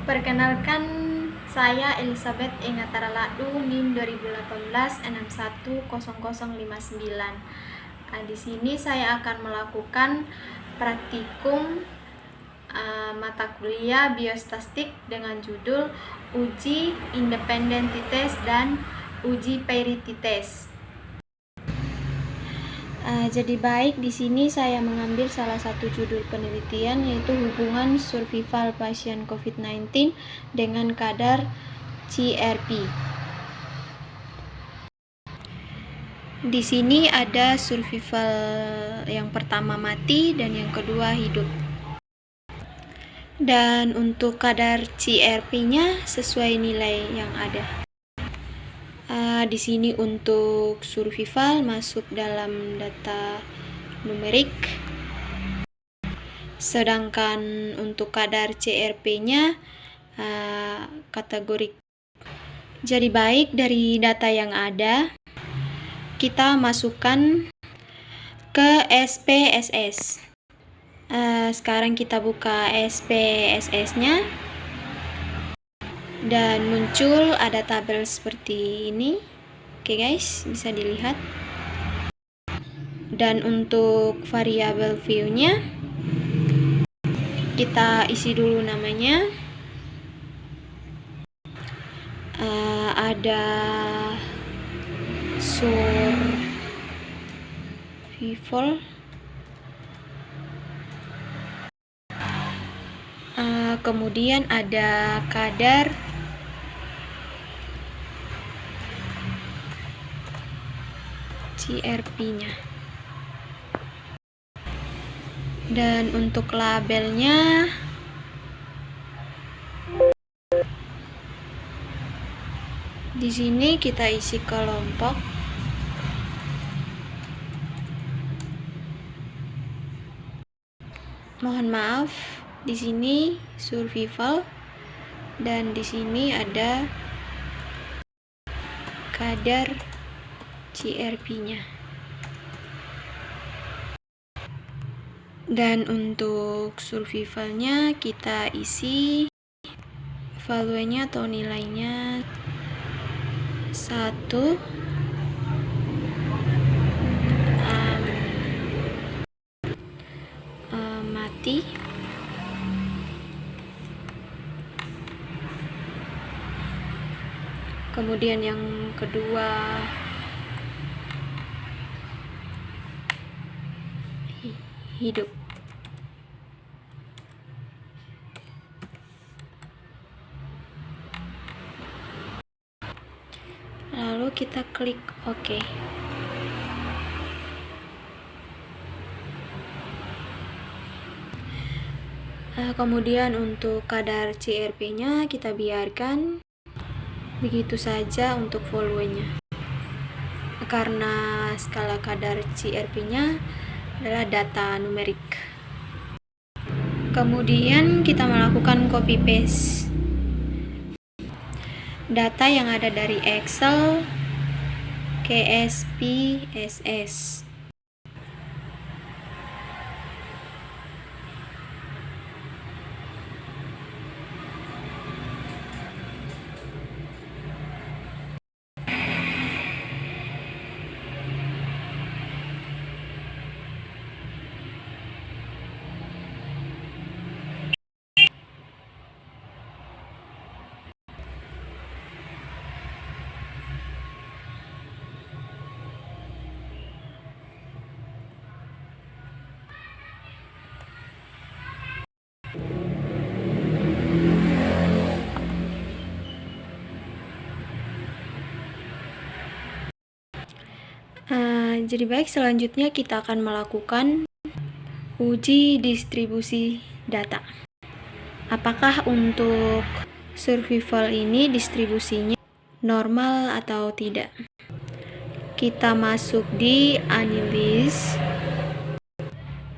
Perkenalkan, saya Elizabeth Engataraladu, NIM 2018 610059. Di sini saya akan melakukan praktikum mata kuliah biostatistik dengan judul uji independentitas dan uji pairititas. Jadi baik, di sini saya mengambil salah satu judul penelitian, yaitu hubungan survival pasien COVID-19 dengan kadar CRP. Di sini ada survival yang pertama mati dan yang kedua hidup. Dan untuk kadar CRP-nya sesuai nilai yang ada. Di sini untuk survival masuk dalam data numerik, sedangkan untuk kadar CRP-nya kategorik. Jadi baik, dari data yang ada kita masukkan ke SPSS. Sekarang kita buka SPSS-nya dan muncul ada tabel seperti ini. Oke guys, bisa dilihat. Dan untuk variabel view-nya kita isi dulu namanya. Ada survival, kemudian ada kadar CRP-nya, dan untuk labelnya di sini kita isi kelompok. Mohon maaf, di sini survival dan di sini ada kadar CRP-nya. Dan untuk survivalnya kita isi value-nya atau nilainya 1, mati, kemudian yang kedua hidup. Lalu kita klik OK. Kemudian untuk kadar CRP-nya kita biarkan begitu saja untuk volumenya, karena skala kadar CRP-nya adalah data numerik. Kemudian kita melakukan copy paste data yang ada dari Excel ke SPSS. Jadi baik, selanjutnya kita akan melakukan uji distribusi data. Apakah untuk survival ini distribusinya normal atau tidak? Kita masuk di analysis,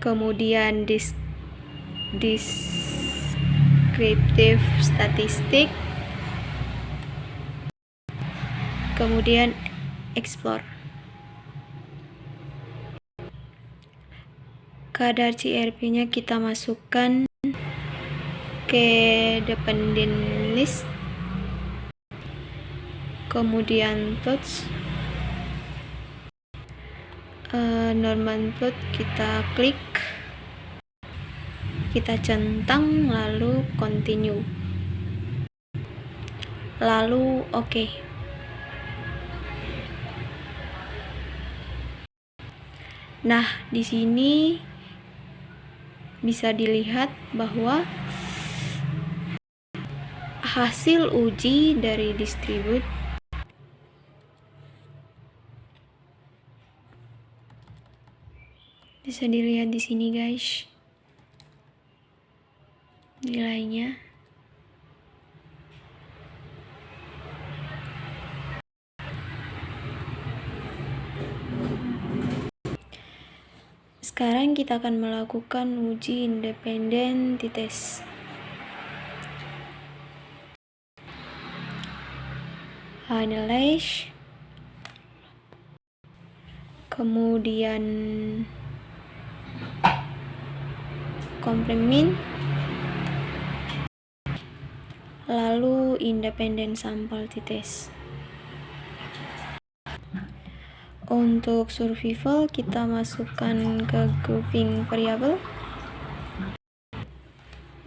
kemudian descriptive statistik, kemudian explore. Kadar CRP-nya kita masukkan ke dependent list, kemudian plots, Norman plot kita klik, kita centang, lalu continue, lalu oke. Nah, di sini bisa dilihat bahwa hasil uji dari distribute bisa dilihat di sini, guys, nilainya. Sekarang kita akan melakukan uji independen t-test. Analyze, kemudian complement, lalu independent sample t-test. Untuk survival kita masukkan ke grouping variable,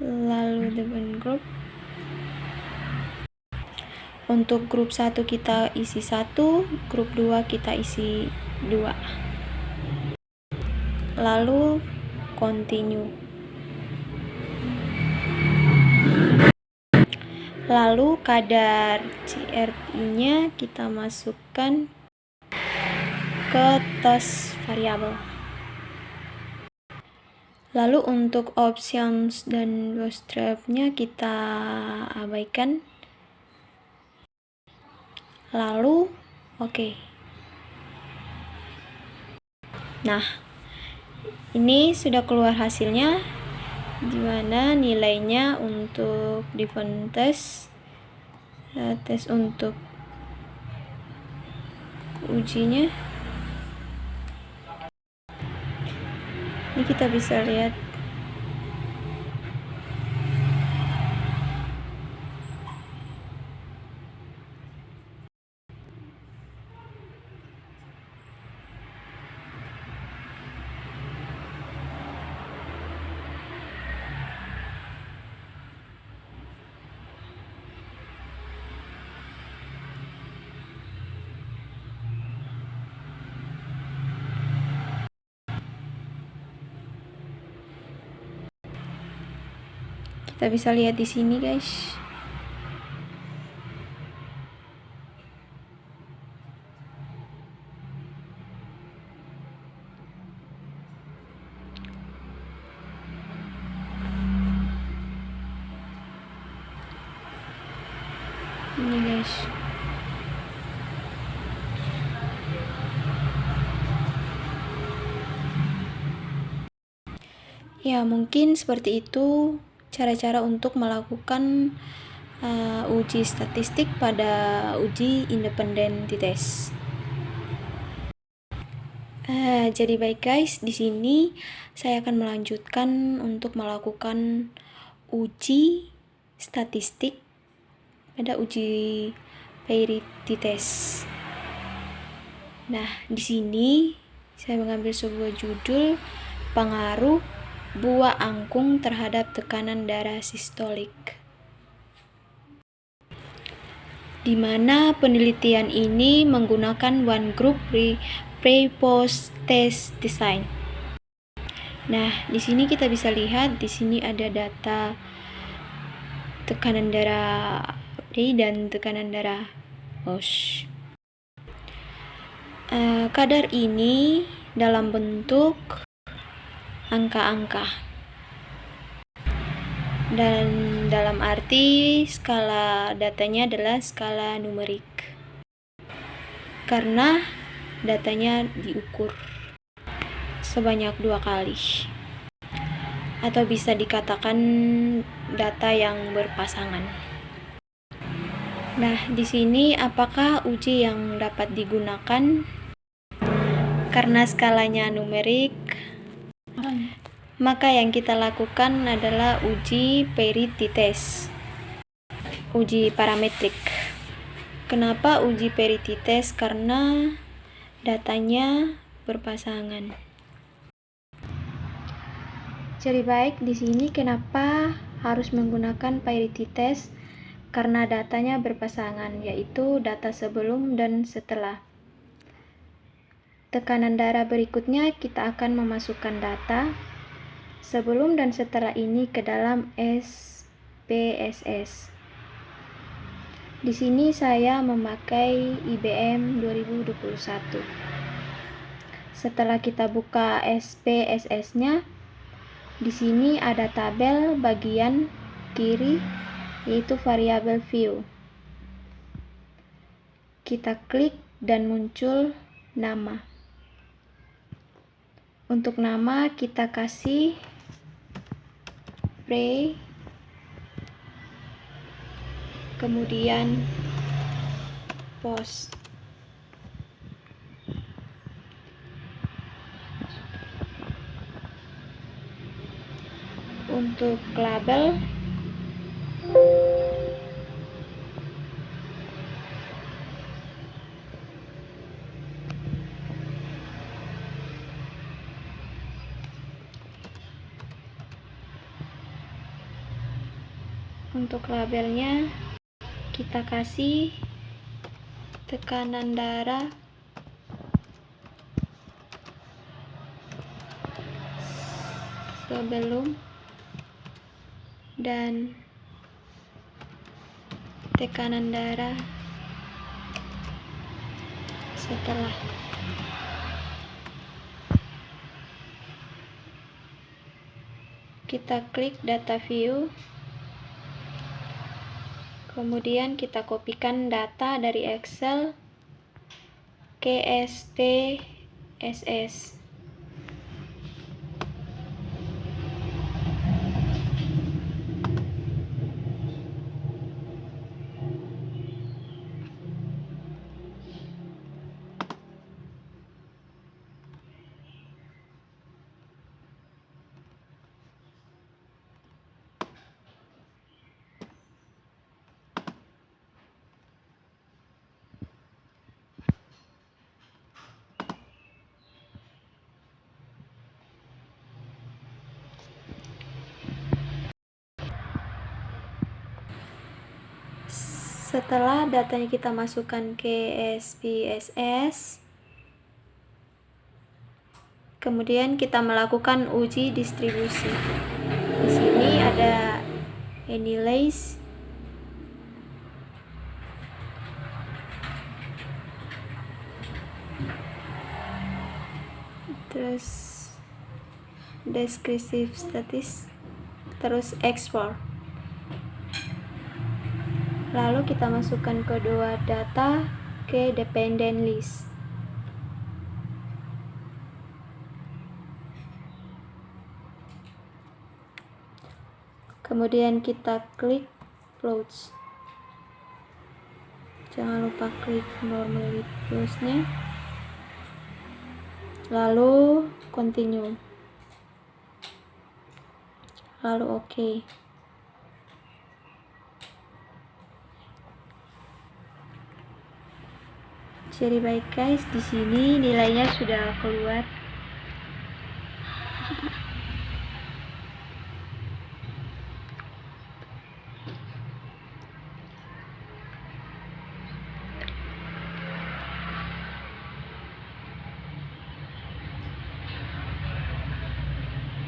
lalu dependent group. Untuk grup 1 kita isi 1, grup 2 kita isi 2, lalu continue, lalu kadar CRP-nya kita masukkan ke test variable. Lalu untuk options dan bootstrap-nya kita abaikan, lalu oke. Nah, ini sudah keluar hasilnya, dimana nilainya untuk different test, tes untuk ujinya. Ini kita bisa lihat di sini, guys. Ini, guys. Ya, mungkin seperti itu cara-cara untuk melakukan uji statistik pada uji independen t-test. Jadi baik, guys, di sini saya akan melanjutkan untuk melakukan uji statistik pada uji Paired t-test. Nah, di sini saya mengambil sebuah judul pengaruh buah angkung terhadap tekanan darah sistolik, di mana penelitian ini menggunakan one group pre-post test design. Nah, di sini kita bisa lihat di sini ada data tekanan darah pre dan tekanan darah post. Kadar ini dalam bentuk angka-angka, dan dalam arti skala datanya adalah skala numerik karena datanya diukur sebanyak 2 kali, atau bisa dikatakan data yang berpasangan. Nah, di sini apakah uji yang dapat digunakan? Karena skalanya numerik, maka yang kita lakukan adalah uji parity test, uji parametrik. Kenapa uji parity test? Karena datanya berpasangan. Jadi baik, di sini kenapa harus menggunakan parity test? Karena datanya berpasangan, yaitu data sebelum dan setelah. Tekanan darah berikutnya kita akan memasukkan data sebelum dan setelah ini ke dalam SPSS. Di sini saya memakai IBM 2021. Setelah kita buka SPSS-nya, di sini ada tabel bagian kiri, yaitu variabel view. Kita klik dan muncul nama. Untuk nama kita kasih pre, kemudian post. Untuk label labelnya kita kasih tekanan darah sebelum dan tekanan darah setelah. Kita klik data view, kemudian kita kopikan data dari Excel ke SPSS. Setelah datanya kita masukkan ke SPSS, kemudian kita melakukan uji distribusi. Di sini ada analyze, terus descriptive statis, terus export. Lalu kita masukkan kedua data ke dependent list. Kemudian kita klik plots. Jangan lupa klik normally plots-nya. Lalu continue. Lalu OK. Jadi baik guys, di sini nilainya sudah keluar.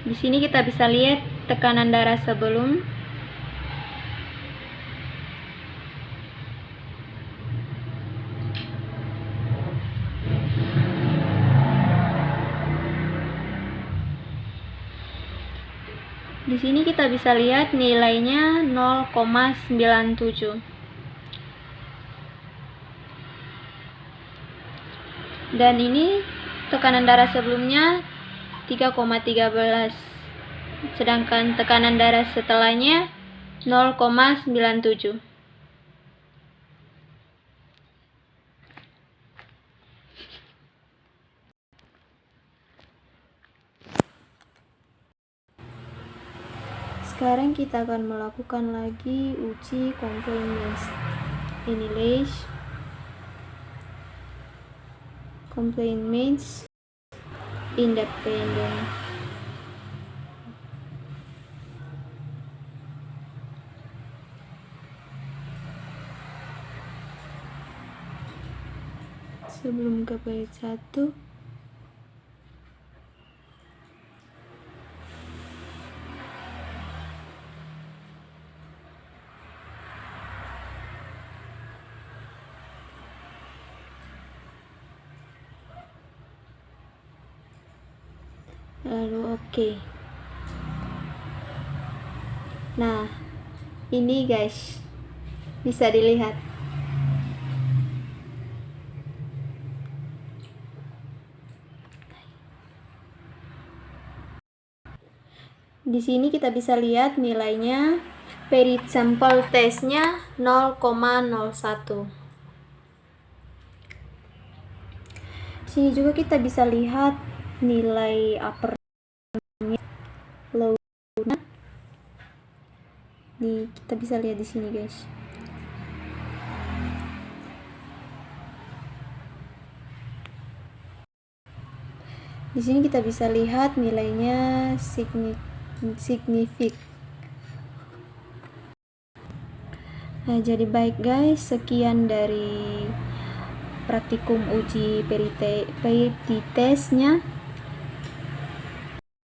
Di sini kita bisa lihat tekanan darah sebelum, di sini kita bisa lihat nilainya 0,97. Dan ini tekanan darah sebelumnya 3,13. Sedangkan tekanan darah setelahnya 0,97. sekarang kita akan melakukan lagi uji complement English complements independent. Sebelum ke bait 1, lalu oke. Nah, ini guys, bisa dilihat. Di sini kita bisa lihat nilainya. Very sampel testnya 0,01. Sini juga kita bisa lihat nilai upper low-nya. Kita bisa lihat di sini guys. Di sini kita bisa lihat nilainya signifikan. Nah, jadi baik guys, sekian dari praktikum uji PRT testnya.